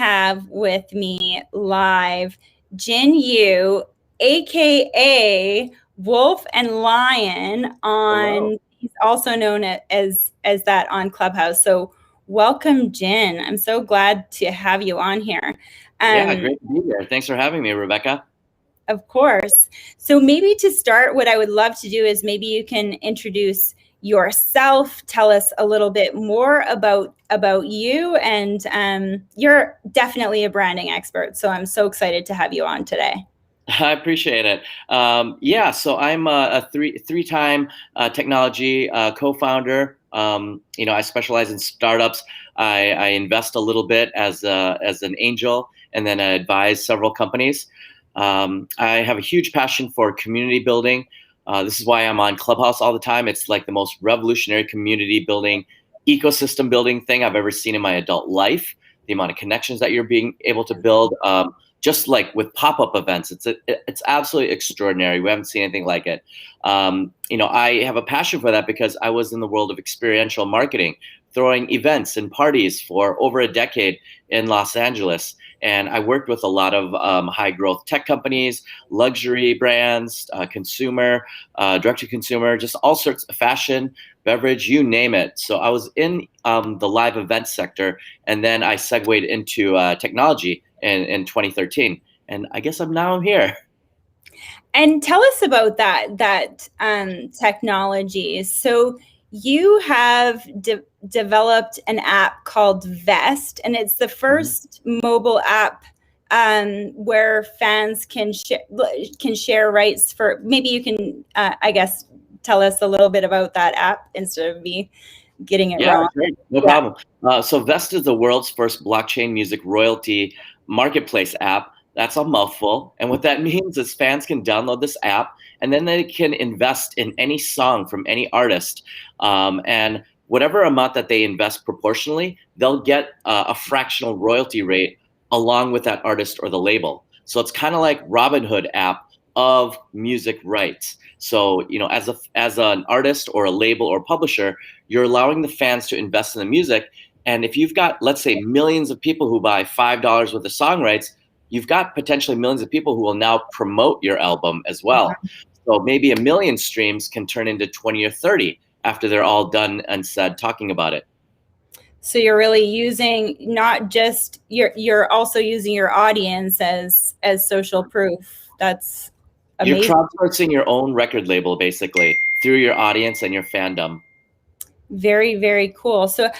have with me live Jin Yu, aka Wolf and Lion on, he's also known as that on Clubhouse. So welcome, Jin. I'm so glad to have you on here. Yeah, great to be here. Thanks for having me, Rebecca. Of course. So maybe to start, what I would love to do is maybe you can introduce yourself, tell us a little bit more about you, and you're definitely a branding expert. So I'm so excited to have you on today. I appreciate it. Yeah, so I'm a three-time technology co-founder. I specialize in startups. I invest a little bit as an angel, and then I advise several companies. I have a huge passion for community building. This is why I'm on Clubhouse all the time. It's like the most revolutionary community building, ecosystem building thing I've ever seen in my adult life. The amount of connections that you're being able to build, just like with pop-up events, it's absolutely extraordinary. We haven't seen anything like it. I have a passion for that because I was in the world of experiential marketing, throwing events and parties for over a decade in Los Angeles. And I worked with a lot of high growth tech companies, luxury brands, consumer, direct-to-consumer, just all sorts of fashion, beverage, you name it. So I was in the live event sector, and then I segued into technology in 2013. And I guess I'm here. And tell us about that technology. So you have developed an app called Vest, and it's the first mobile app where fans can share rights for. Maybe you can, I guess, tell us a little bit about that app instead of me getting it wrong. Great. No problem. So Vest is the world's first blockchain music royalty marketplace app. That's a mouthful. And what that means is fans can download this app, and then they can invest in any song from any artist. And whatever amount that they invest proportionally, they'll get a fractional royalty rate along with that artist or the label. So it's kind of like Robinhood app of music rights. So, as an artist or a label or publisher, you're allowing the fans to invest in the music. And if you've got, let's say, millions of people who buy $5 worth of song rights, you've got potentially millions of people who will now promote your album as well. So maybe 1 million streams can turn into 20 or 30 after they're all done and said talking about it. So you're really using not just you're also using your audience as social proof. That's amazing. You're crowdsourcing your own record label basically through your audience and your fandom. Very, very cool. So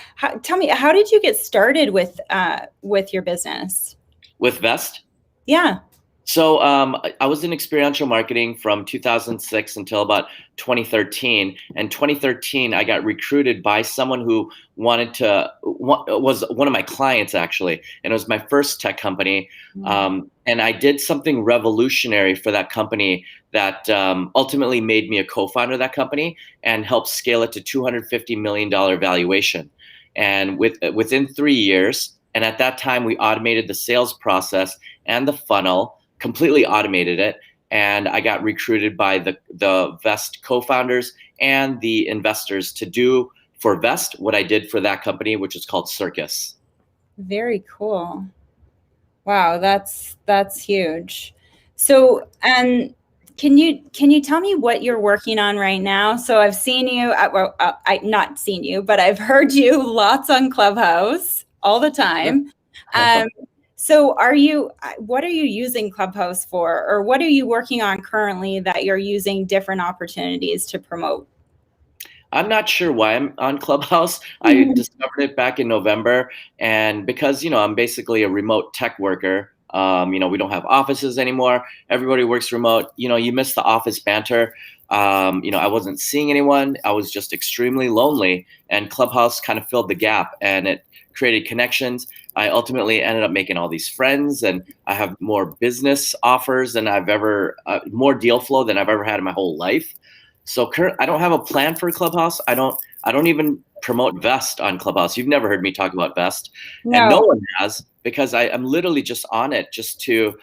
tell me, how did you get started with your business? With Vest? Yeah. So I was in experiential marketing from 2006 until about 2013. And 2013, I got recruited by someone who was one of my clients, actually. And it was my first tech company. And I did something revolutionary for that company that ultimately made me a co-founder of that company and helped scale it to $250 million valuation. And within 3 years, and at that time, we automated the sales process and the funnel, completely automated it. And I got recruited by the Vest co-founders and the investors to do for Vest what I did for that company, which is called Circus. Very cool. Wow, that's huge. So, can you tell me what you're working on right now? So I've seen you, I've not seen you, but I've heard you lots on Clubhouse all the time. So what are you using Clubhouse for, or what are you working on currently that you're using different opportunities to promote? I'm not sure why I'm on Clubhouse. I discovered it back in November, and because I'm basically a remote tech worker. We don't have offices anymore. Everybody works remote. You miss the office banter. I wasn't seeing anyone. I was just extremely lonely, and Clubhouse kind of filled the gap, and it created connections. I ultimately ended up making all these friends, and I have more business offers than more deal flow than I've ever had in my whole life. So I don't have a plan for Clubhouse. I don't even promote Vest on Clubhouse. You've never heard me talk about Vest. No. And no one has, because I'm literally just on it just to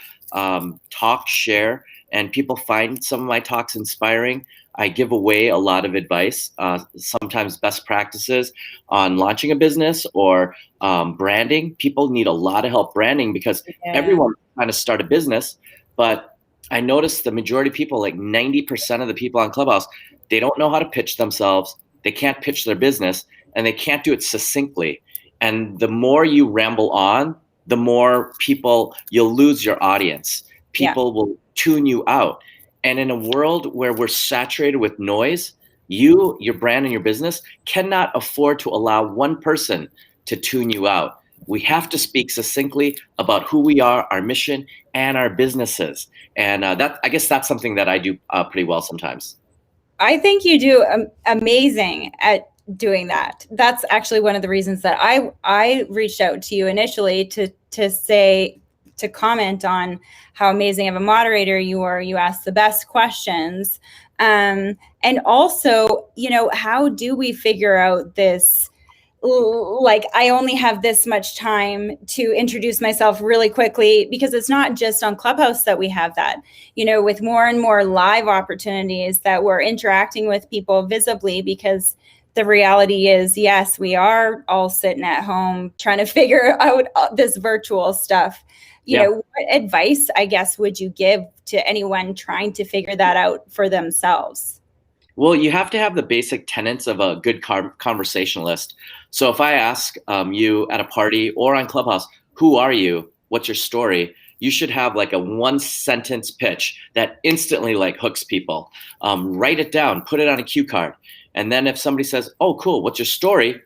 talk, share, and people find some of my talks inspiring. I give away a lot of advice, sometimes best practices on launching a business or branding. People need a lot of help branding because everyone trying to start a business. But I noticed the majority of people, like 90% of the people on Clubhouse, they don't know how to pitch themselves. They can't pitch their business, and they can't do it succinctly. And the more you ramble on, the more people, you'll lose your audience. People will tune you out. And in a world where we're saturated with noise, you, your brand, and your business cannot afford to allow one person to tune you out. We have to speak succinctly about who we are, our mission, and our businesses. And I guess that's something that I do pretty well sometimes. I think you do amazing at doing that. That's actually one of the reasons that I reached out to you initially to comment on how amazing of a moderator you are. You ask the best questions. And also, how do we figure out this, like, I only have this much time to introduce myself really quickly, because it's not just on Clubhouse that we have that, with more and more live opportunities that we're interacting with people visibly, because the reality is, yes, we are all sitting at home trying to figure out this virtual stuff. What advice, I guess, would you give to anyone trying to figure that out for themselves? Well, you have to have the basic tenets of a good conversationalist. So if I ask you at a party or on Clubhouse, who are you? What's your story? You should have like a 1-sentence pitch that instantly like hooks people. Write it down, put it on a cue card. And then if somebody says, oh, cool, what's your story?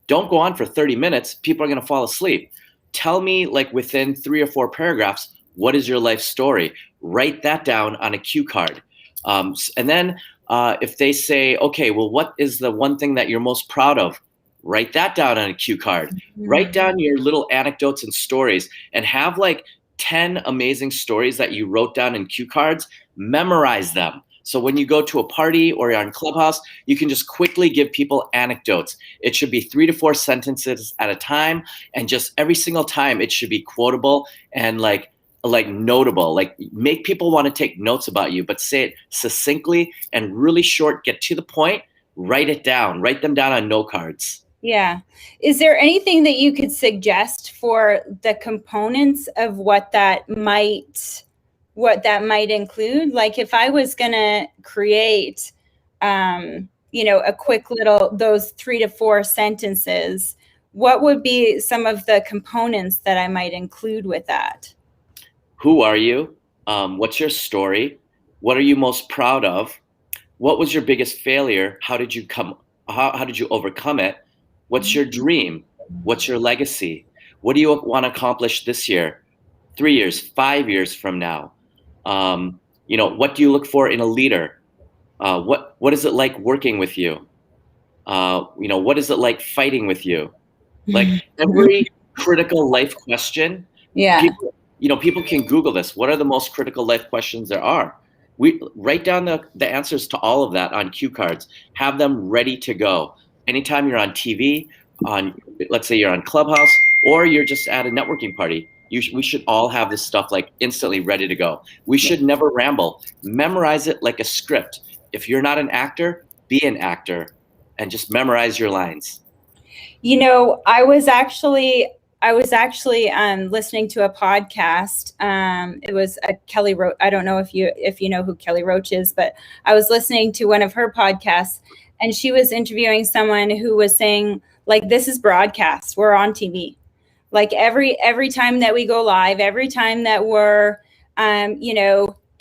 Don't go on for 30 minutes. People are going to fall asleep. Tell me, like, within 3 or 4 paragraphs, what is your life story? Write that down on a cue card. And then if they say, okay, well, what is the one thing that you're most proud of? Write that down on a cue card. Mm-hmm. Write down your little anecdotes and stories, and have like 10 amazing stories that you wrote down in cue cards. Memorize them. So when you go to a party or you're on Clubhouse, you can just quickly give people anecdotes. It should be 3 to 4 sentences at a time. And just every single time it should be quotable and like notable, like make people want to take notes about you, but say it succinctly and really short, get to the point, write it down, write them down on note cards. Yeah. Is there anything that you could suggest for the components of what that might include? Like if I was going to create, a quick little, those 3 to 4 sentences, what would be some of the components that I might include with that? Who are you? What's your story? What are you most proud of? What was your biggest failure? How did you overcome it? What's your dream? What's your legacy? What do you want to accomplish this year, 3 years, 5 years from now? What do you look for in a leader? What is it like working with you? What is it like fighting with you? Like every critical life question. Yeah. People can Google this. What are the most critical life questions there are? We write down the answers to all of that on cue cards. Have them ready to go. Anytime you're on TV, let's say you're on Clubhouse, or you're just at a networking party, we should all have this stuff like instantly ready to go. We should never ramble. Memorize it like a script. If you're not an actor, be an actor, and just memorize your lines. I was actually listening to a podcast. It was a Kelly Roach. I don't know if you know who Kelly Roach is, but I was listening to one of her podcasts, and she was interviewing someone who was saying, like, this is broadcast. We're on TV. Like every time that we go live, every time that we're,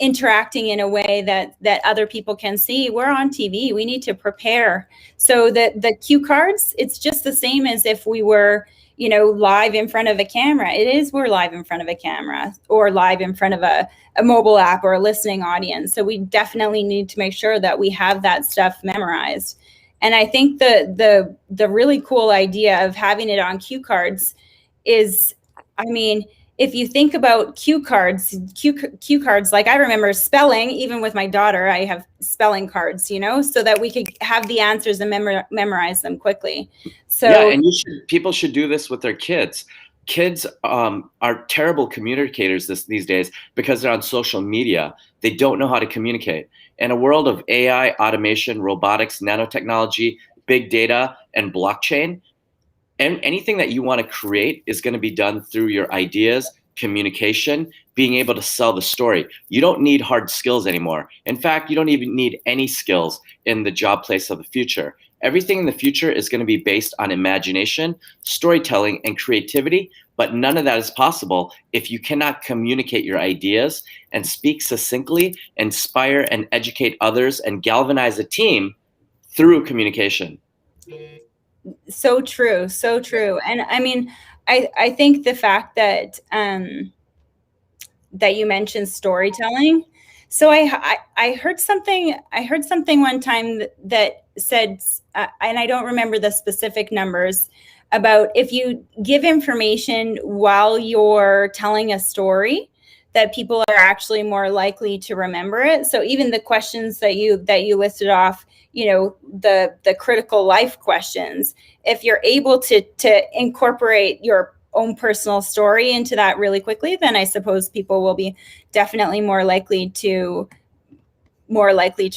interacting in a way that other people can see, we're on TV. We need to prepare. So that the cue cards, it's just the same as if we were, live in front of a camera. We're live in front of a camera or live in front of a mobile app or a listening audience. So we definitely need to make sure that we have that stuff memorized. And I think the really cool idea of having it on cue cards is, if you think about cue cards, like I remember spelling, even with my daughter, I have spelling cards, so that we could have the answers and memorize them quickly. So yeah, and people should do this with their kids. Kids are terrible communicators these days because they're on social media. They don't know how to communicate. In a world of AI, automation, robotics, nanotechnology, big data, and blockchain, and anything that you want to create is going to be done through your ideas, communication, being able to sell the story. You don't need hard skills anymore. In fact, you don't even need any skills in the job place of the future. Everything in the future is going to be based on imagination, storytelling, and creativity, but none of that is possible if you cannot communicate your ideas and speak succinctly, inspire and educate others, and galvanize a team through communication. So true, so true. And I mean, I think the fact that that you mentioned storytelling. So I heard something, one time that said, and I don't remember the specific numbers, about if you give information while you're telling a story, that people are actually more likely to remember it. So even the questions that you listed off, the critical life questions, if you're able to incorporate your own personal story into that really quickly, then I suppose people will be definitely more likely to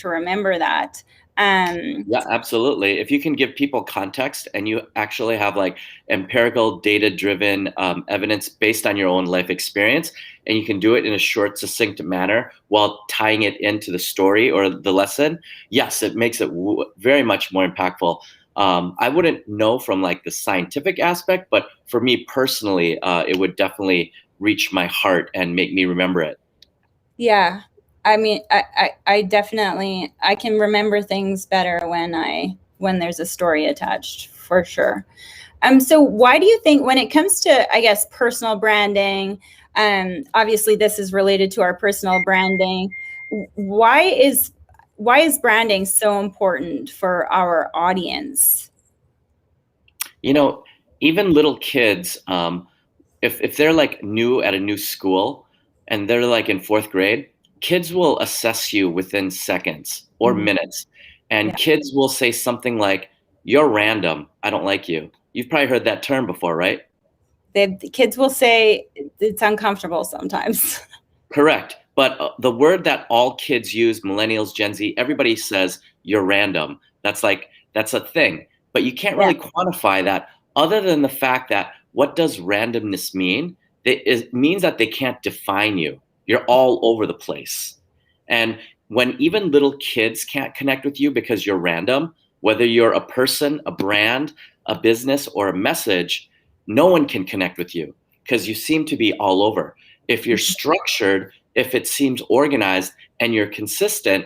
remember that. Yeah, absolutely. If you can give people context and you actually have like empirical, data-driven evidence based on your own life experience, and you can do it in a short, succinct manner while tying it into the story or the lesson, yes, it makes it very much more impactful. I wouldn't know from like the scientific aspect, but for me personally, it would definitely reach my heart and make me remember it. Yeah. I mean, I definitely, I can remember things better when there's a story attached, for sure. So why do you think, when it comes to, I guess, personal branding, obviously this is related to our personal branding, why is branding so important for our audience? You know, even little kids, if they're like new at a new school and they're like in fourth grade, kids will assess you within seconds or Mhm. minutes. And Yeah. kids will say something like, "You're random. I don't like you." You've probably heard that term before, right? The kids will say it's uncomfortable sometimes. Correct. But the word that all kids use, millennials, Gen Z, everybody says you're random. That's a thing. But you can't Yeah. really quantify that other than the fact that what does randomness mean? It means that they can't define you. You're all over the place. And when even little kids can't connect with you because you're random, whether you're a person, a brand, a business, or a message, no one can connect with you because you seem to be all over. If you're structured, if it seems organized and you're consistent,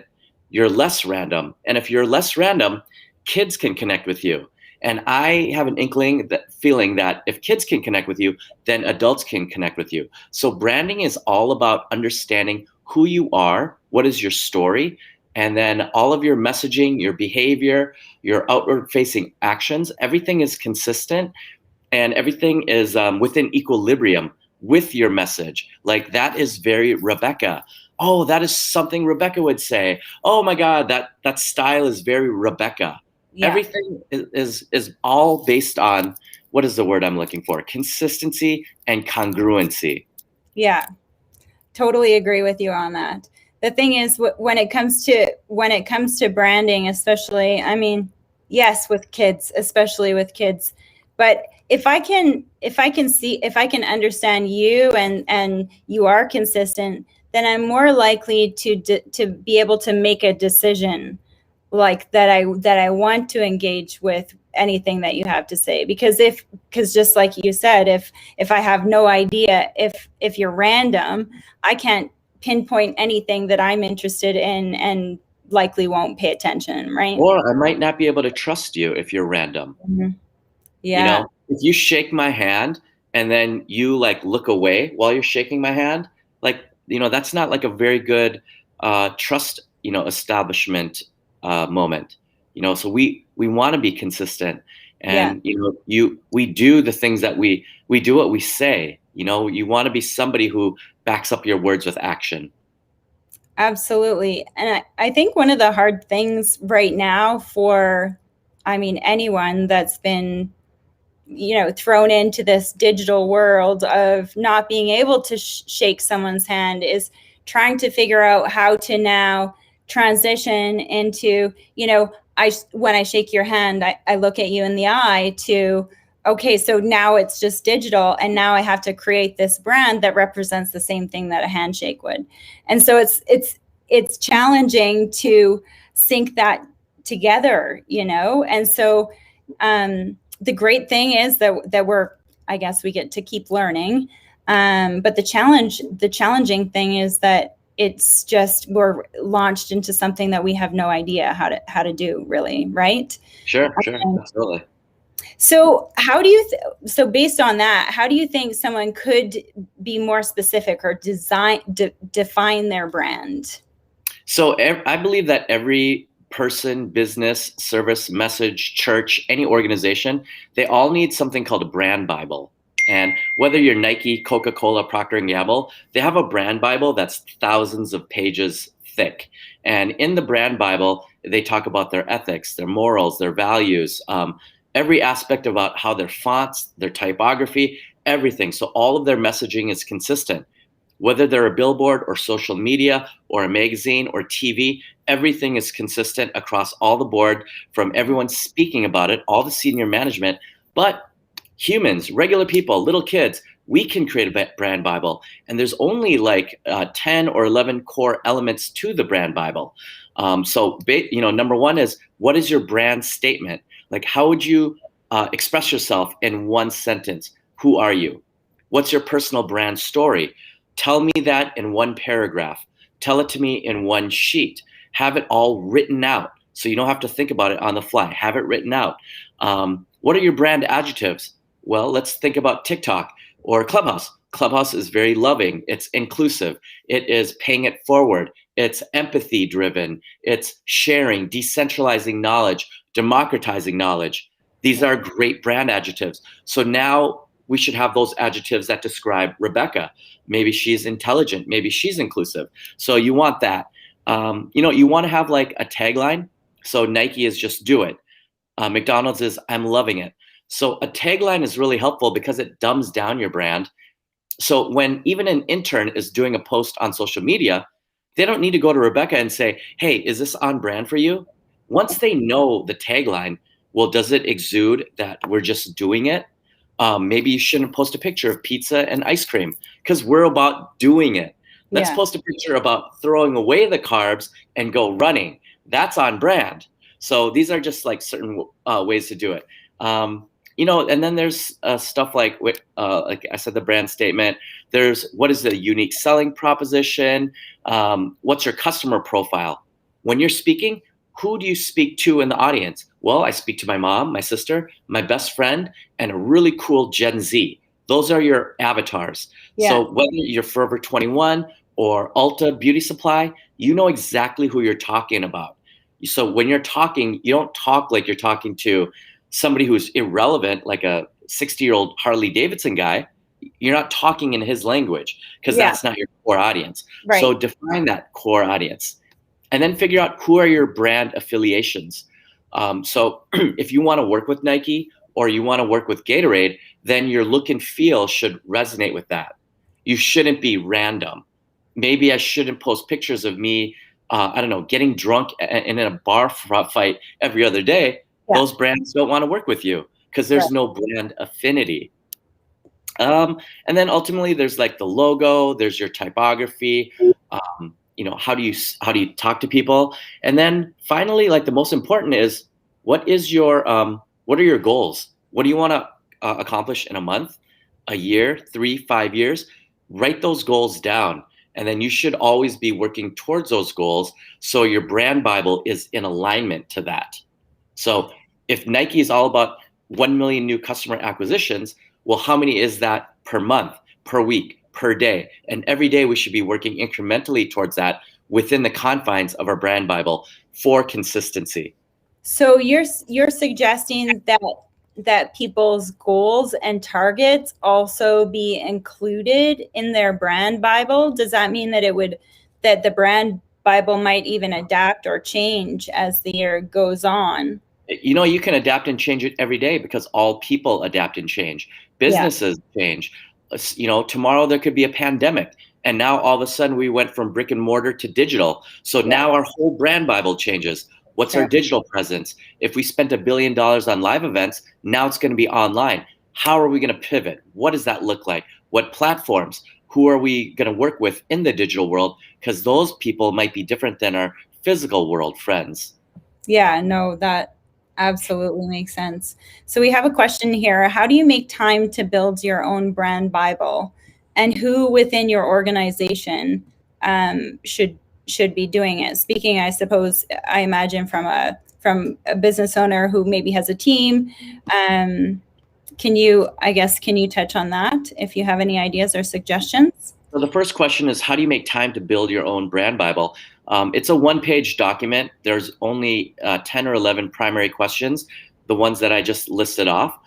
you're less random. And if you're less random, kids can connect with you. And I have an inkling, that feeling that if kids can connect with you, then adults can connect with you. So branding is all about understanding who you are, what is your story, and then all of your messaging, your behavior, your outward facing actions, everything is consistent and everything is within equilibrium with your message. Like that is very Rebecca. Oh, that is something Rebecca would say. Oh my God, that style is very Rebecca. Yeah. Everything is all based on, what is the word I'm looking for? Consistency and congruency. Yeah. Totally agree with you on that. The thing is, when it comes to branding, especially, I mean, yes, with kids, especially with kids, but if I can understand you, and you are consistent, then I'm more likely to be able to make a decision, like that I want to engage with anything that you have to say. Because just like you said, if I have no idea, if you're random, I can't pinpoint anything that I'm interested in, and likely won't pay attention, right? Or I might not be able to trust you if you're random. Mhm. You Yeah. know, if you shake my hand and then you like look away while you're shaking my hand, like, that's not like a very good trust, establishment moment. So we want to be consistent, Yeah. and we do the things that we do what we say. You want to be somebody who backs up your words with action. Absolutely. And I think one of the hard things right now for, I mean, anyone that's been thrown into this digital world of not being able to shake someone's hand is trying to figure out how to now transition into, when I shake your hand, I look at you in the eye to, okay, so now it's just digital, and now I have to create this brand that represents the same thing that a handshake would. And so it's challenging to sync that together, and so the great thing is that I guess we get to keep learning, but the challenging thing is that it's just we're launched into something that we have no idea how to do, really, right? Sure, absolutely. So so based on that, how do you think someone could be more specific or define their brand? So I believe that every person, business, service, message, church, any organization, they all need something called a brand Bible. And whether you're Nike, Coca-Cola, Procter & Gamble, they have a brand Bible that's thousands of pages thick. And in the brand Bible, they talk about their ethics, their morals, their values, every aspect about how their fonts, their typography, everything. So all of their messaging is consistent. Whether they're a billboard or social media or a magazine or TV, everything is consistent across all the board, from everyone speaking about it, all the senior management. But humans, regular people, little kids, we can create a brand Bible. And there's only like 10 or 11 core elements to the brand Bible. So number one is, what is your brand statement? Like, how would you express yourself in one sentence? Who are you? What's your personal brand story? Tell me that in one paragraph. Tell it to me in one sheet. Have it all written out so you don't have to think about it on the fly. Have it written out. What are your brand adjectives? Well, let's think about TikTok or Clubhouse. Clubhouse is very loving. It's inclusive. It is paying it forward. It's empathy driven. It's sharing, decentralizing knowledge, democratizing knowledge. These are great brand adjectives. So now we should have those adjectives that describe Rebecca. Maybe she's intelligent. Maybe she's inclusive. So you want that. You want to have like a tagline. So Nike is just do it. McDonald's is I'm loving it. So a tagline is really helpful because it dumbs down your brand. So when even an intern is doing a post on social media, they don't need to go to Rebecca and say, hey, is this on brand for you? Once they know the tagline, well, does it exude that we're just doing it? Maybe you shouldn't post a picture of pizza and ice cream because we're about doing it. Let's post a picture about throwing away the carbs and go running. That's on brand. So these are just like certain ways to do it. And then there's stuff like I said, the brand statement. There's what is the unique selling proposition? What's your customer profile? When you're speaking, who do you speak to in the audience? Well, I speak to my mom, my sister, my best friend, and a really cool Gen Z. Those are your avatars. Yeah. So whether you're Forever 21 or Ulta Beauty Supply, you know exactly who you're talking about. So when you're talking, you don't talk like you're talking to somebody who's irrelevant, like a 60-year-old Harley Davidson guy. You're not talking in his language because that's not your core audience. Right. So define that core audience. And then figure out who are your brand affiliations. So if you want to work with Nike or you want to work with Gatorade, then your look and feel should resonate with that. You shouldn't be random. Maybe I shouldn't post pictures of me, getting drunk in a bar fight every other day. Yeah. Those brands don't want to work with you because there's no brand affinity. And then ultimately there's like the logo, there's your typography, how do you talk to people? And then finally, like the most important is what are your goals? What do you want to accomplish in a month, a year, 3, 5 years? Write those goals down. And then you should always be working towards those goals. So your brand Bible is in alignment to that. So if Nike is all about 1 million new customer acquisitions, well, how many is that per month, per week, per day? And every day we should be working incrementally towards that within the confines of our brand Bible for consistency. So you're suggesting that people's goals and targets also be included in their brand Bible? Does that mean that the brand Bible might even adapt or change as the year goes on? You can adapt and change it every day because all people adapt and change. Yeah, Businesses change. Tomorrow there could be a pandemic. And now all of a sudden we went from brick and mortar to digital. So yeah, now our whole brand Bible changes. What's our sure. digital presence? If we spent $1 billion on live events, now it's going to be online. How are we going to pivot? What does that look like? What platforms? Who are we going to work with in the digital world? Because those people might be different than our physical world friends. Yeah, no, that absolutely makes sense. So we have a question here. How do you make time to build your own brand Bible? And who within your organization should be doing it? Speaking, I suppose, I imagine from a business owner who maybe has a team. Can you touch on that if you have any ideas or suggestions? So the first question is, how do you make time to build your own brand Bible? It's a one-page document. There's only 10 or 11 primary questions, the ones that I just listed off.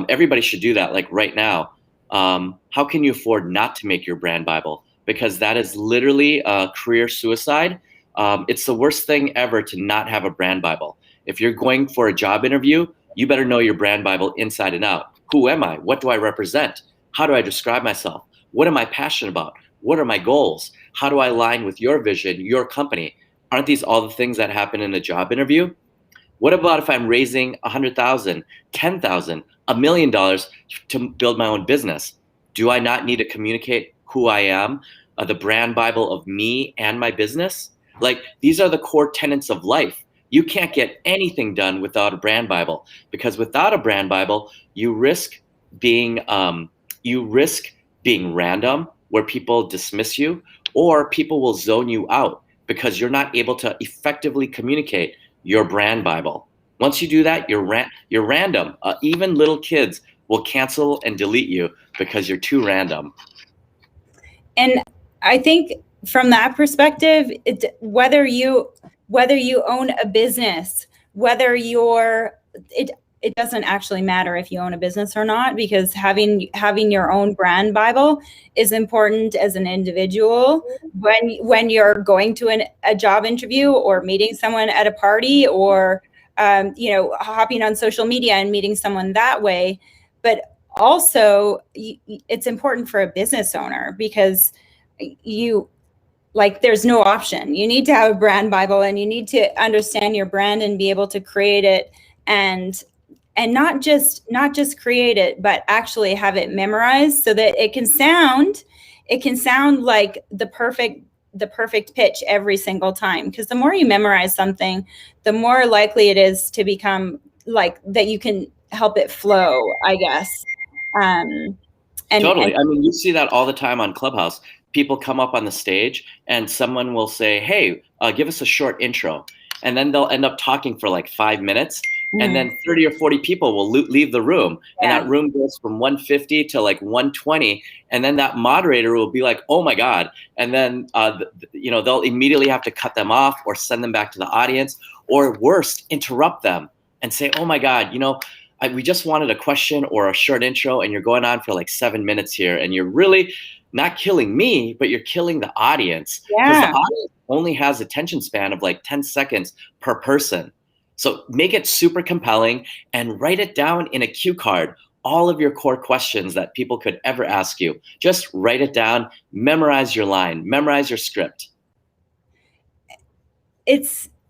Everybody should do that, like right now. How can you afford not to make your brand Bible? Because that is literally a career suicide. It's the worst thing ever to not have a brand Bible. If you're going for a job interview, you better know your brand Bible inside and out. Who am I? What do I represent? How do I describe myself? What am I passionate about? What are my goals? How do I align with your vision, your company? Aren't these all the things that happen in a job interview? What about if I'm raising 100,000, 10,000, $1 million to build my own business? Do I not need to communicate who I am, the brand Bible of me and my business? Like, these are the core tenets of life. You can't get anything done without a brand Bible, because without a brand Bible, you risk being random, where people dismiss you, or people will zone you out because you're not able to effectively communicate your brand Bible. Once you do that, you're random. Even little kids will cancel and delete you because you're too random. And I think from that perspective, whether you own a business, whether you're it doesn't actually matter if you own a business or not, because having your own brand Bible is important as an individual when you're going to a job interview or meeting someone at a party, or hopping on social media and meeting someone that way. But also, it's important for a business owner, because you there's no option. You need to have a brand Bible, and you need to understand your brand and be able to create it, and not just create it, but actually have it memorized so that it can sound like the perfect pitch every single time. Because the more you memorize something, the more likely it is to become like that. You can help it flow, I guess. Totally. I mean, you see that all the time on Clubhouse. People come up on the stage and someone will say, "Hey, give us a short intro." And then they'll end up talking for like 5 minutes. And then 30 or 40 people will leave the room. And that room goes from 150 to like 120. And then that moderator will be like, "Oh my God." And then, they'll immediately have to cut them off or send them back to the audience, or worst, interrupt them and say, "Oh my God, we just wanted a question or a short intro, and you're going on for like 7 minutes here. And you're really not killing me, but you're killing the audience." Because the audience only has attention span of like 10 seconds per person. So make it super compelling and write it down in a cue card. All of your core questions that people could ever ask you. Just write it down, memorize your line, memorize your script.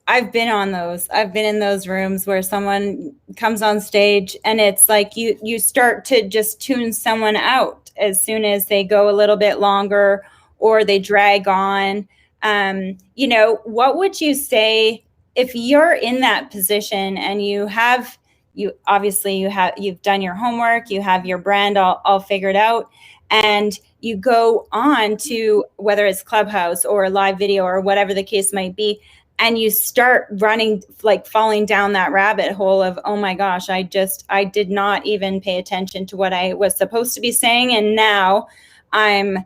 I've been in those rooms where someone comes on stage and it's like you start to just tune someone out as soon as they go a little bit longer or they drag on. What would you say if you're in that position and you've done your homework, you have your brand all figured out, and you go on to, whether it's Clubhouse or live video or whatever the case might be, and you start running, like falling down that rabbit hole of, "Oh my gosh, I did not even pay attention to what I was supposed to be saying, and now I'm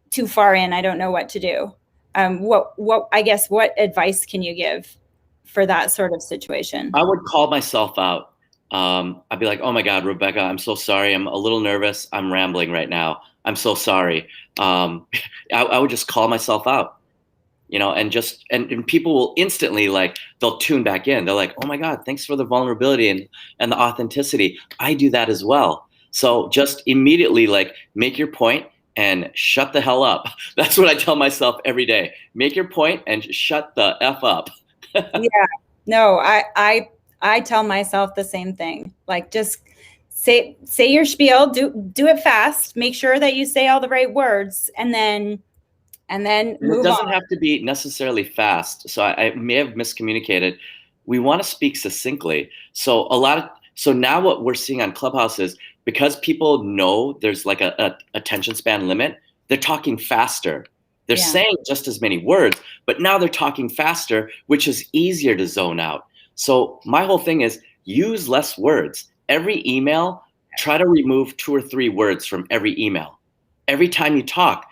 too far in, I don't know what to do." What advice can you give for that sort of situation? I would call myself out. I'd be like, "Oh my God, Rebecca, I'm so sorry. I'm a little nervous. I'm rambling right now. I'm so sorry." I would just call myself out. and people will instantly, like, they'll tune back in. They're like, oh my God, thanks for the vulnerability and the authenticity. I do that as well. So just immediately, like, make your point and shut the hell up. That's what I tell myself every day. Make your point and shut the F up. Yeah. No, I tell myself the same thing. Like, just say your spiel, do it fast, make sure that you say all the right words, and then And it move doesn't on. have to be necessarily fast. So I may have miscommunicated. We want to speak succinctly. So now what we're seeing on Clubhouse is, because people know there's like a attention span limit, they're talking faster. They're Yeah. saying just as many words, but now they're talking faster, which is easier to zone out. So my whole thing is, use less words. Every email, try to remove 2 or 3 words from every email. Every time you talk,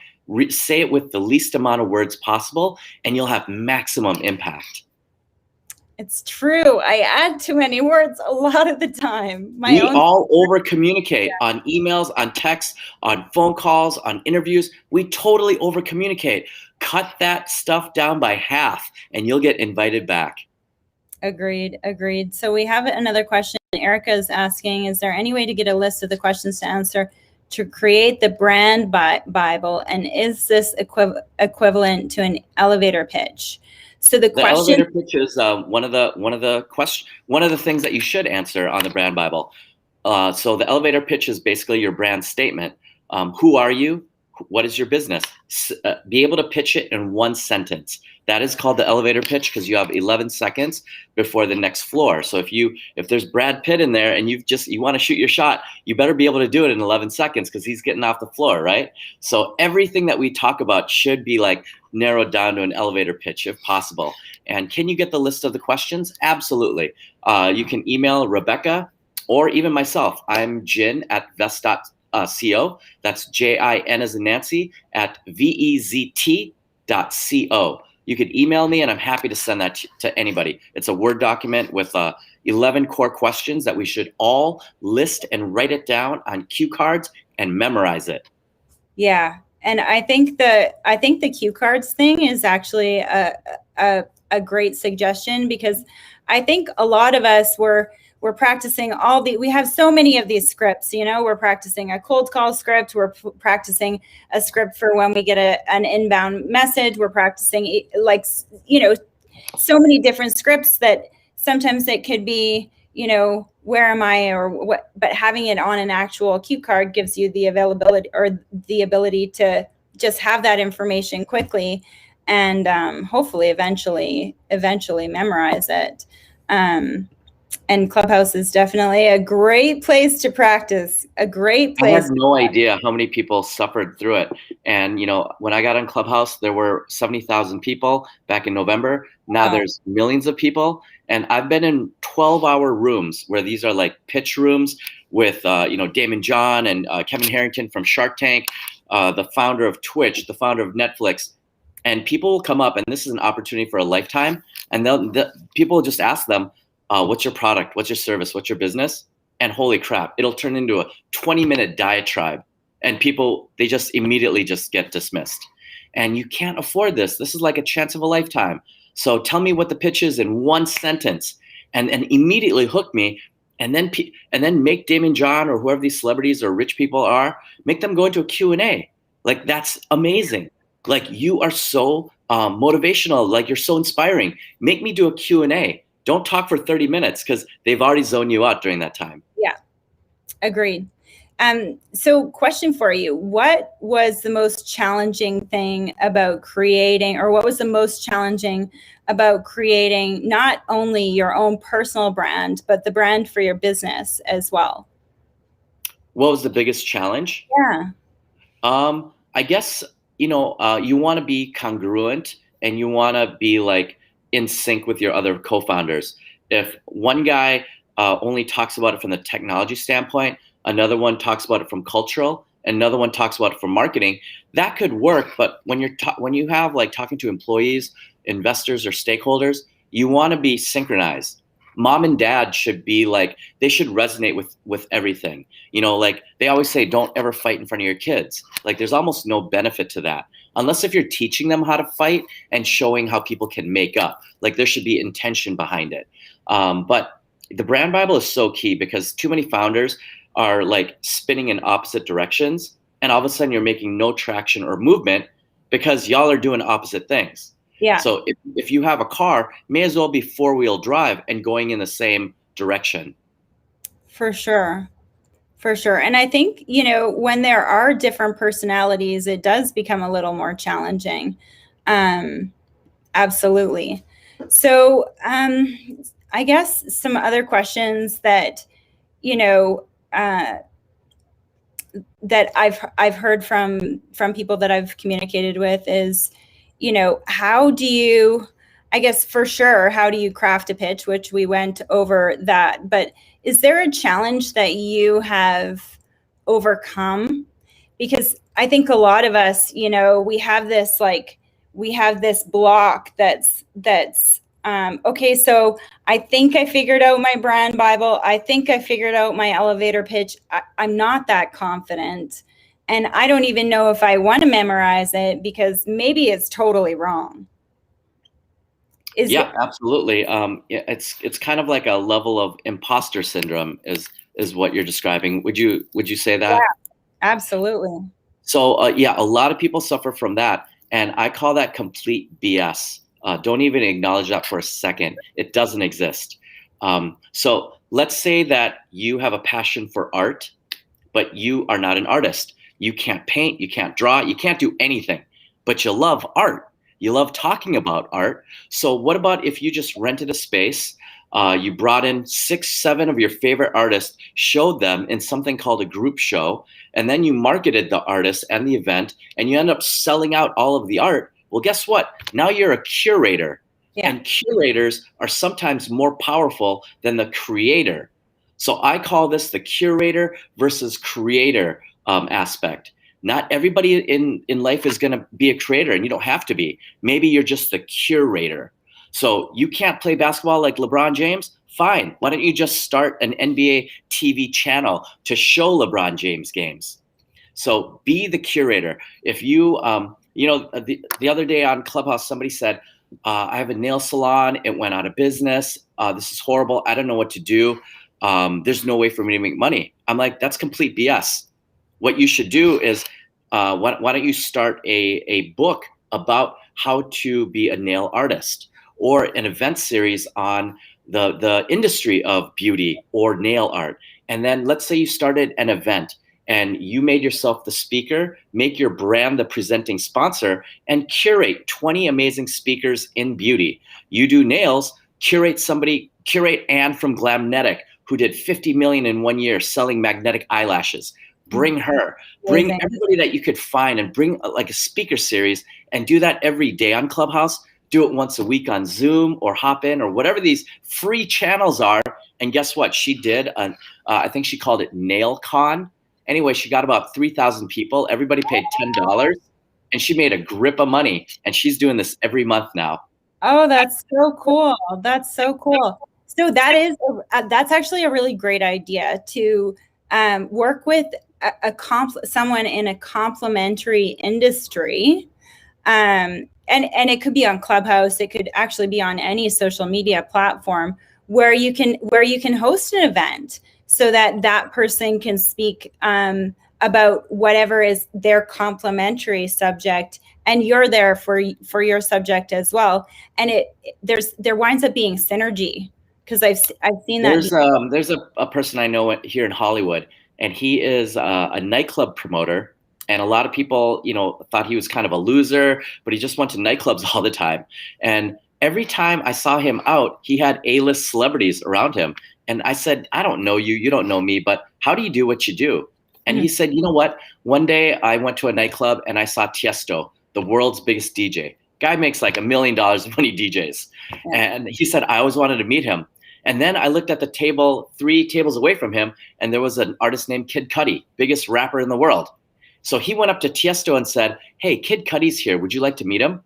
say it with the least amount of words possible, and you'll have maximum impact. It's true. I add too many words a lot of the time. We all over communicate on emails, on texts, on phone calls, on interviews. We totally over communicate. Cut that stuff down by half and you'll get invited back. Agreed. So we have another question. Erica is asking, is there any way to get a list of the questions to answer to create the brand Bible? And is this equivalent to an elevator pitch? So the question, elevator pitch is one of the things that you should answer on the brand Bible. So the elevator pitch is basically your brand statement. Who are you? What is your business? Be able to pitch it in 1 sentence. That is called the elevator pitch, because you have 11 seconds before the next floor. So if there's Brad Pitt in there and you want to shoot your shot, you better be able to do it in 11 seconds because he's getting off the floor, right? So everything that we talk about should be like narrowed down to an elevator pitch if possible. And can you get the list of the questions? Absolutely. You can email Rebecca or even myself. I'm Jin at vest.co. That's JIN as in Nancy at VEZT.co. You could email me and I'm happy to send that to anybody. It's a Word document with 11 core questions that we should all list and write it down on cue cards and memorize it. Yeah. And I think the cue cards thing is actually a great suggestion, because I think a lot of us we're practicing we have so many of these scripts, we're practicing a cold call script. We're practicing a script for when we get an inbound message. We're practicing so many different scripts that sometimes it could be, where am I or what, but having it on an actual cue card gives you the availability or the ability to just have that information quickly and hopefully eventually memorize it. And Clubhouse is definitely a great place to practice, a great place. I had no idea how many people suffered through it. And, when I got on Clubhouse, there were 70,000 people back in November. Now there's millions of people. And I've been in 12-hour rooms where these are like pitch rooms with, Damon John and Kevin Harrington from Shark Tank, the founder of Twitch, the founder of Netflix. And people will come up, and this is an opportunity for a lifetime. And people will just ask them, what's your product? What's your service? What's your business? And holy crap, it'll turn into a 20-minute diatribe. And people, they just immediately just get dismissed. And you can't afford this. This is like a chance of a lifetime. So tell me what the pitch is in 1 sentence, and immediately hook me. And then make Damon John or whoever these celebrities or rich people are, make them go into a Q&A. Like, that's amazing. Like, you are so motivational. Like, you're so inspiring. Make me do a Q&A. Don't talk for 30 minutes because they've already zoned you out during that time. Yeah, agreed. So question for you, what was the most challenging thing about creating, or what was the most challenging about creating not only your own personal brand, but the brand for your business as well? What was the biggest challenge? Yeah. I guess, you want to be congruent and you want to be like in sync with your other co-founders. If one guy only talks about it from the technology standpoint, another one talks about it from cultural, another one talks about it from marketing, that could work. But when you have like talking to employees, investors, or stakeholders, you want to be synchronized. Mom and dad should be like, they should resonate with everything. Like they always say, don't ever fight in front of your kids. Like there's almost no benefit to that. Unless if you're teaching them how to fight and showing how people can make up. Like there should be intention behind it. But the brand Bible is so key because too many founders are like spinning in opposite directions. And all of a sudden you're making no traction or movement because y'all are doing opposite things. Yeah. So if you have a car, may as well be 4-wheel drive and going in the same direction. For sure. For sure. And I think, when there are different personalities, it does become a little more challenging. Absolutely. So I guess some other questions that, that I've heard from people that I've communicated with is, how do you, I guess for sure, how do you craft a pitch, which we went over that, but is there a challenge that you have overcome? Because I think a lot of us, we have this block that's okay, so I think I figured out my brand Bible. I think I figured out my elevator pitch. I'm not that confident. And I don't even know if I want to memorize it because maybe it's totally wrong. Absolutely. It's kind of like a level of imposter syndrome is what you're describing. Would you say that? Yeah, absolutely. So a lot of people suffer from that. And I call that complete BS. Don't even acknowledge that for a second. It doesn't exist. So let's say that you have a passion for art, but you are not an artist. You can't paint, you can't draw, you can't do anything, but you love art. You love talking about art. So what about if you just rented a space, you brought in 6, 7 of your favorite artists, showed them in something called a group show, and then you marketed the artist and the event, and you end up selling out all of the art. Well, guess what? Now you're a curator. Yeah. And curators are sometimes more powerful than the creator. So I call this the curator versus creator aspect. Not everybody in life is going to be a creator, and you don't have to be. Maybe you're just the curator. So you can't play basketball like LeBron James? Fine. Why don't you just start an NBA TV channel to show LeBron James games? So be the curator. If you, the other day on Clubhouse, somebody said, I have a nail salon. It went out of business. This is horrible. I don't know what to do. There's no way for me to make money. I'm like, that's complete BS. What you should do is, why don't you start a book about how to be a nail artist, or an event series on the industry of beauty or nail art. And then let's say you started an event and you made yourself the speaker, make your brand the presenting sponsor, and curate 20 amazing speakers in beauty. You do nails, curate Anne from Glamnetic, who did 50 million in 1 year selling magnetic eyelashes. Bring her, bring everybody that you could find, and bring like a speaker series, and do that every day on Clubhouse. Do it once a week on Zoom or Hopin or whatever these free channels are. And guess what? She did, I think she called it Nail Con. Anyway, she got about 3,000 people. Everybody paid $10, and she made a grip of money. And she's doing this every month now. Oh, that's so cool. That's so cool. So that's actually a really great idea to work with someone in a complementary industry. And it could be on Clubhouse. It could actually be on any social media platform where you can host an event so that person can speak about whatever is their complementary subject, and you're there for your subject as well. And there winds up being synergy, because I've seen that. There's a person I know here in Hollywood, and he is a nightclub promoter. And a lot of people, thought he was kind of a loser, but he just went to nightclubs all the time. And every time I saw him out, he had A-list celebrities around him. And I said, I don't know you, you don't know me, but how do you do what you do? And he said, you know what? One day I went to a nightclub and I saw Tiesto, the world's biggest DJ. Guy makes like $1 million when he DJs. Yeah. And he said, I always wanted to meet him. And then I looked at the table 3 tables away from him, and there was an artist named Kid Cudi, biggest rapper in the world. So he went up to Tiesto and said, hey, Kid Cudi's here. Would you like to meet him?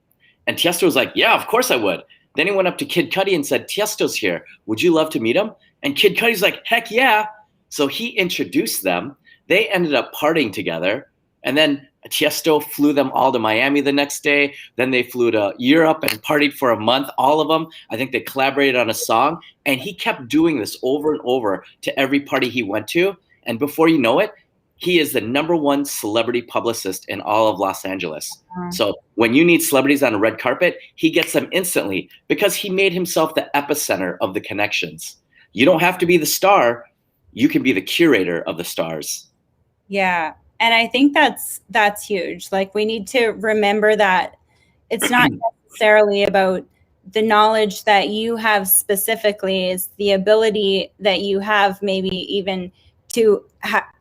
And Tiesto was like, yeah, of course I would. Then he went up to Kid Cudi and said, Tiesto's here. Would you love to meet him? And Kid Cudi's like, heck yeah. So he introduced them. They ended up partying together. And then Tiesto flew them all to Miami the next day. Then they flew to Europe and partied for a month, all of them. I think they collaborated on a song. And he kept doing this over and over to every party he went to. And before you know it, he is the #1 celebrity publicist in all of Los Angeles. So when you need celebrities on a red carpet, he gets them instantly because he made himself the epicenter of the connections. You don't have to be the star. You can be the curator of the stars. Yeah. And I think that's huge. Like, we need to remember that it's not necessarily about the knowledge that you have specifically, is the ability that you have maybe even to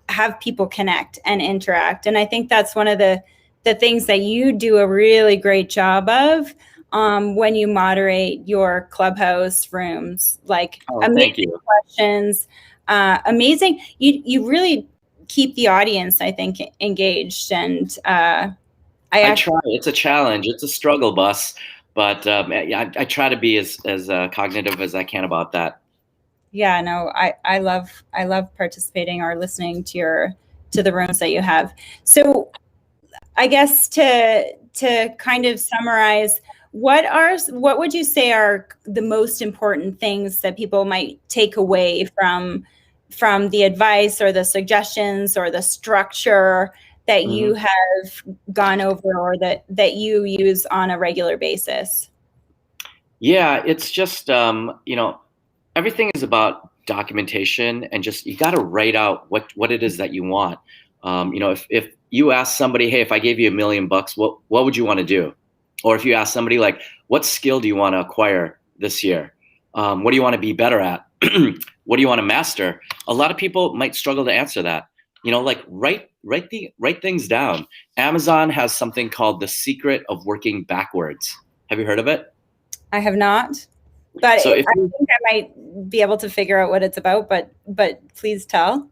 have people connect and interact. And I think that's one of the things that you do a really great job of when you moderate your Clubhouse rooms. Like, amazing questions, amazing. You really keep the audience, I think, engaged. And I try. It's a challenge. It's a struggle bus, but I try to be as cognitive as I can about that. Yeah, no, I love participating or listening to the rooms that you have. So I guess to kind of summarize, what would you say are the most important things that people might take away from the advice or the suggestions or the structure that you have gone over, or that you use on a regular basis? Yeah, it's just, everything is about documentation, and just, you got to write out what it is that you want. If you ask somebody, hey, if I gave you $1 million, what would you want to do? Or if you ask somebody, like, what skill do you want to acquire this year? What do you want to be better at? What do you want to master? A lot of people might struggle to answer that. Like, write things down. Amazon has something called the secret of working backwards. Have you heard of it? I have not, but I think I might be able to figure out what it's about, but please tell.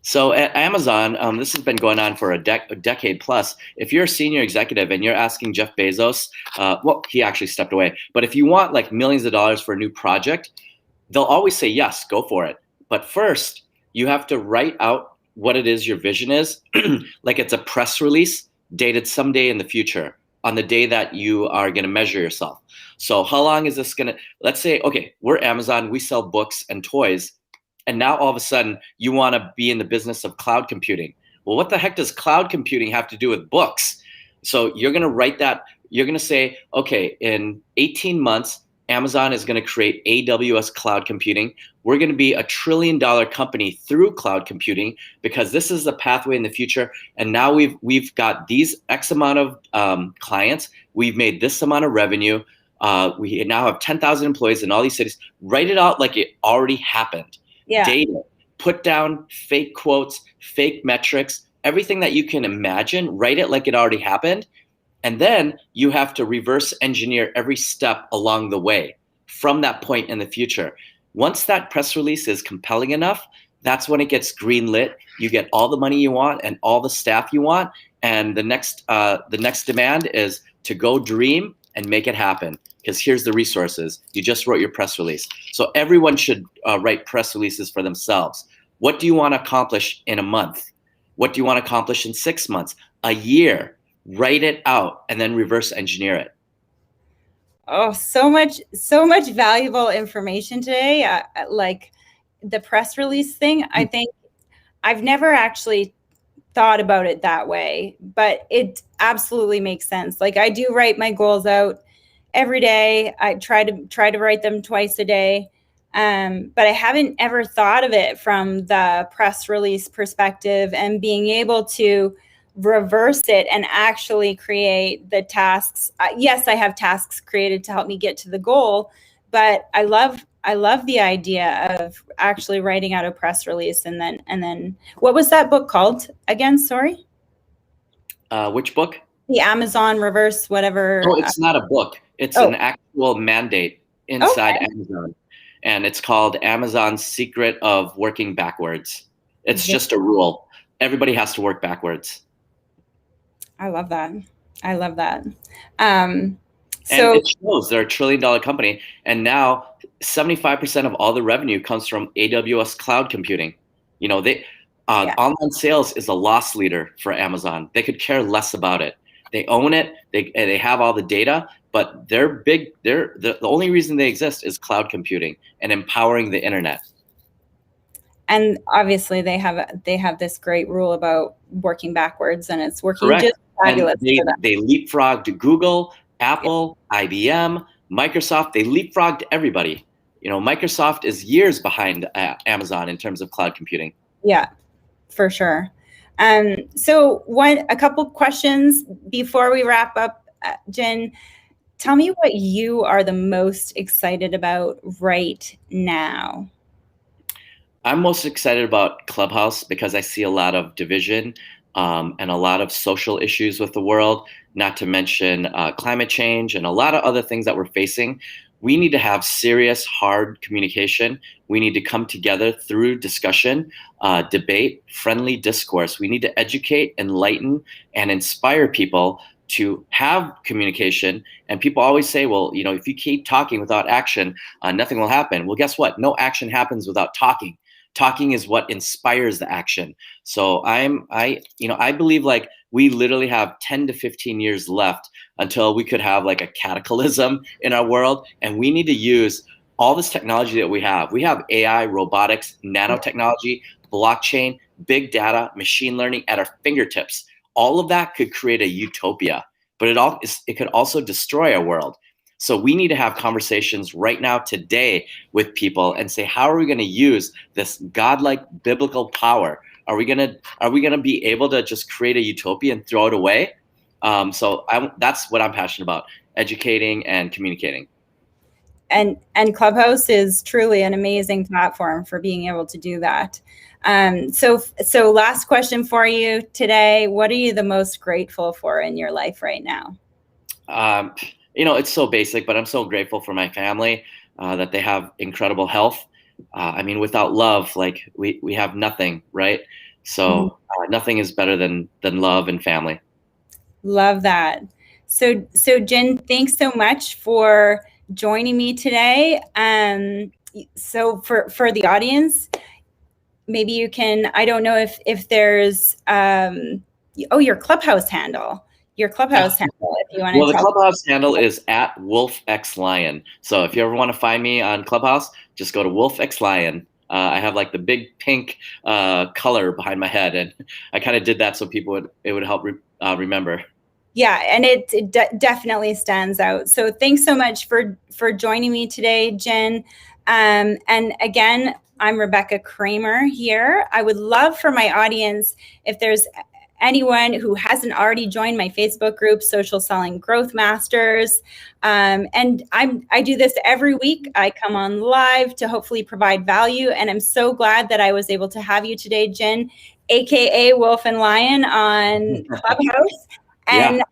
So at Amazon, this has been going on for a decade plus. If you're a senior executive and you're asking Jeff Bezos, well, he actually stepped away, but if you want like millions of dollars for a new project, they'll always say, yes, go for it. But first, you have to write out what it is your vision is, like it's a press release dated someday in the future, on the day that you are going to measure yourself. So how long is this going to, let's say, okay, we're Amazon, we sell books and toys. And now all of a sudden you want to be in the business of cloud computing. Well, what the heck does cloud computing have to do with books? So you're going to write that. You're going to say, okay, in 18 months, Amazon is going to create AWS cloud computing. We're going to be $1 trillion company through cloud computing, because this is the pathway in the future. And now we've got these X amount of clients. We've made this amount of revenue. We now have 10,000 employees in all these cities. Write it out like it already happened. Yeah. Data. Put down fake quotes, fake metrics, everything that you can imagine. Write it like it already happened. And then you have to reverse engineer every step along the way from that point in the future. Once that press release is compelling enough, that's when it gets greenlit. You get all the money you want and all the staff you want. And the next demand is to go dream and make it happen. Because here's the resources. You just wrote your press release. So everyone should write press releases for themselves. What do you want to accomplish in a month? What do you want to accomplish in 6 months? A year? Write it out and then reverse engineer it. Oh, so much valuable information today. Like the press release thing, I think I've never actually thought about it that way, but it absolutely makes sense. Like, I do write my goals out every day. I try to write them twice a day. But I haven't ever thought of it from the press release perspective, and being able to reverse it and actually create the tasks. Yes, I have tasks created to help me get to the goal, but I love the idea of actually writing out a press release. And then what was that book called again? Sorry. Which book? The Amazon reverse whatever. Oh, it's not a book. It's an actual mandate inside Amazon. And it's called Amazon's Secret of Working Backwards. It's just a rule. Everybody has to work backwards. I love that. And So it shows they're a $1 trillion company. And now 75% of all the revenue comes from AWS cloud computing. You know, yeah. online sales is a loss leader for Amazon. They could care less about it. They own it. They have all the data, but they're big. The only reason they exist is cloud computing and empowering the internet. And obviously they have this great rule about working backwards, and it's working Correct. just And fabulous for them. they leapfrogged Google, Apple, IBM, Microsoft. They leapfrogged everybody. You know, Microsoft is years behind Amazon in terms of cloud computing. Yeah, for sure. So a couple questions before we wrap up, Jen. Tell me what you are the most excited about right now. I'm most excited about Clubhouse because I see a lot of division and a lot of social issues with the world, not to mention climate change and a lot of other things that we're facing. We need to have serious, hard communication. We need to come together through discussion, debate, friendly discourse. We need to educate, enlighten, and inspire people to have communication. And people always say, well, you know, if you keep talking without action, nothing will happen. Well, guess what? No action happens without talking. Talking is what inspires the action. So I believe like we literally have 10 to 15 years left until we could have like a cataclysm in our world. And we need to use all this technology that we have. We have AI, robotics, nanotechnology, blockchain, big data, machine learning at our fingertips. All of that could create a utopia, but it could also destroy our world. So we need to have conversations right now, today, with people and say, how are we going to use this godlike biblical power? Are we gonna be able to just create a utopia and throw it away? That's what I'm passionate about: educating and communicating. And Clubhouse is truly an amazing platform for being able to do that. So last question for you today: what are you the most grateful for in your life right now? It's so basic, but I'm so grateful for my family, that they have incredible health. I mean, without love, like we have nothing, right? So nothing is better than love and family. Love that. So Jen, thanks so much for joining me today. So for the audience, maybe you can, I don't know if there's your Clubhouse handle. Your Clubhouse handle, if you want to Well, the tell. Clubhouse handle is at WolfXLion. So if you ever want to find me on Clubhouse, just go to WolfXLion. I have like the big pink color behind my head, and I kind of did that so it would help remember. Yeah, and it definitely stands out. So thanks so much for joining me today, Jen. And again, I'm Rebecca Cramer here. I would love for my audience, if there's anyone who hasn't already joined my Facebook group, Social Selling Growth Masters. And I do this every week. I come on live to hopefully provide value. And I'm so glad that I was able to have you today, Jen, AKA Wolf and Lion, on Clubhouse. And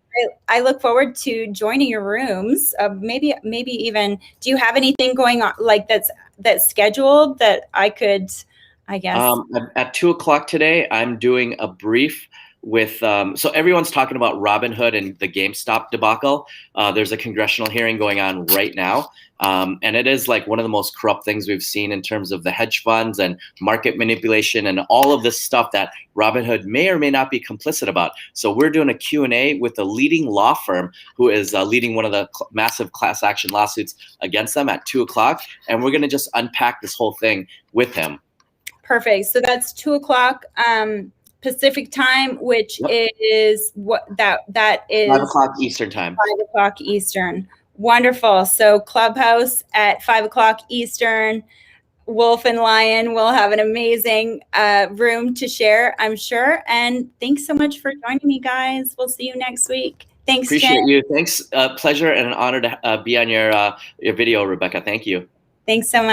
I look forward to joining your rooms. Maybe even, do you have anything going on like that's scheduled that I could, I guess? At 2:00 today, I'm doing a brief with, so everyone's talking about Robinhood and the GameStop debacle. There's a congressional hearing going on right now. And it is like one of the most corrupt things we've seen in terms of the hedge funds and market manipulation and all of this stuff that Robinhood may or may not be complicit about. So we're doing a Q&A with a leading law firm who is leading one of the massive class action lawsuits against them at 2:00. And we're going to just unpack this whole thing with him. Perfect. So that's 2:00 Pacific time, which is what that is 5:00 Eastern time. 5:00 Eastern. Wonderful. So Clubhouse at 5:00 Eastern. Wolf and Lion will have an amazing room to share, I'm sure. And thanks so much for joining me, guys. We'll see you next week. Thanks, Appreciate Jen. you. Thanks. Pleasure and an honor to be on your video, Rebecca. Thank you. Thanks so much.